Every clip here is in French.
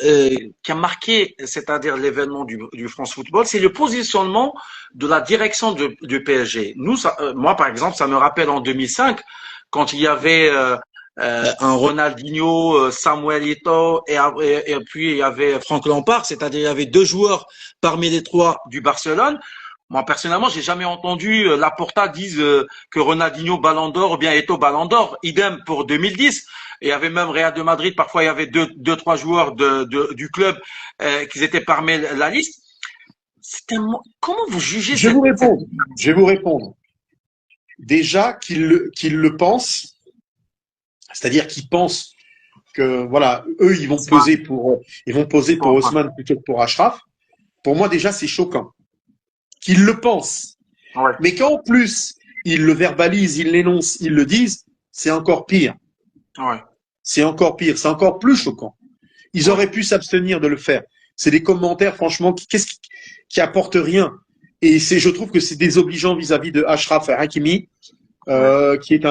qui a marqué, c'est-à-dire l'événement du France Football, c'est le positionnement de la direction du PSG. Nous, moi, par exemple, ça me rappelle en 2005, quand il y avait un Ronaldinho, Samuel Eto'o et puis il y avait Franck Lampard, c'est-à-dire il y avait deux joueurs parmi les trois du Barcelone. Moi, personnellement, j'ai jamais entendu Laporta dire que Ronaldinho Ballon d'Or ou bien Eto'o Ballon d'Or. Idem pour 2010. Et il y avait même Real de Madrid. Parfois, il y avait trois joueurs du club qui étaient parmi la liste. Comment vous jugez Je vais vous répondre. Je vais vous répondre. Déjà qu'ils le pensent, c'est-à-dire qu'ils pensent que voilà, eux ils vont poser pour Ousmane plutôt que pour Achraf. Pour moi déjà c'est choquant qu'ils le pensent, Ouais. mais qu'en plus ils le verbalisent, ils l'énoncent, ils le disent, c'est encore pire. Ouais. C'est encore pire, c'est encore plus choquant. Ils Ouais. auraient pu s'abstenir de le faire. C'est des commentaires franchement qui apportent rien. Et je trouve que c'est désobligeant vis-à-vis de Achraf Hakimi, qui est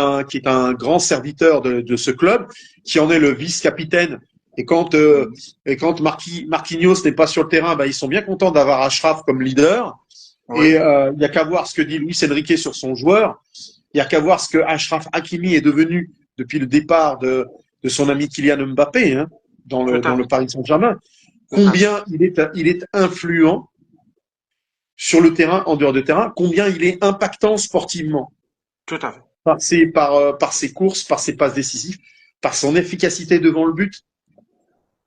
un grand serviteur de ce club, qui en est le vice-capitaine. Et quand Marquinhos n'est pas sur le terrain, ils sont bien contents d'avoir Achraf comme leader. Ouais. Et il n'y a qu'à voir ce que dit Luis Enrique sur son joueur. Il n'y a qu'à voir ce que Achraf Hakimi est devenu depuis le départ de son ami Kylian Mbappé dans le Paris Saint-Germain. Combien il est influent sur le terrain, en dehors de terrain, combien il est impactant sportivement. Tout à fait. Par ses courses, par ses passes décisives, par son efficacité devant le but.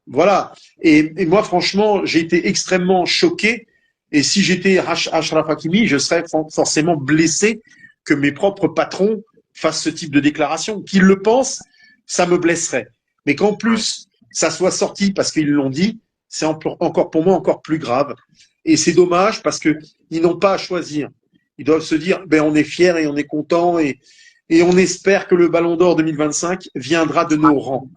Voilà. Et moi, franchement, j'ai été extrêmement choqué. Et si j'étais Achraf Hakimi, je serais forcément blessé que mes propres patrons fassent ce type de déclaration. Qu'ils le pensent, ça me blesserait. Mais qu'en plus, ça soit sorti parce qu'ils l'ont dit, c'est encore pour moi encore plus grave. Et c'est dommage parce que ils n'ont pas à choisir. Ils doivent se dire, on est fiers et on est content et on espère que le Ballon d'Or 2025 viendra de nos rangs.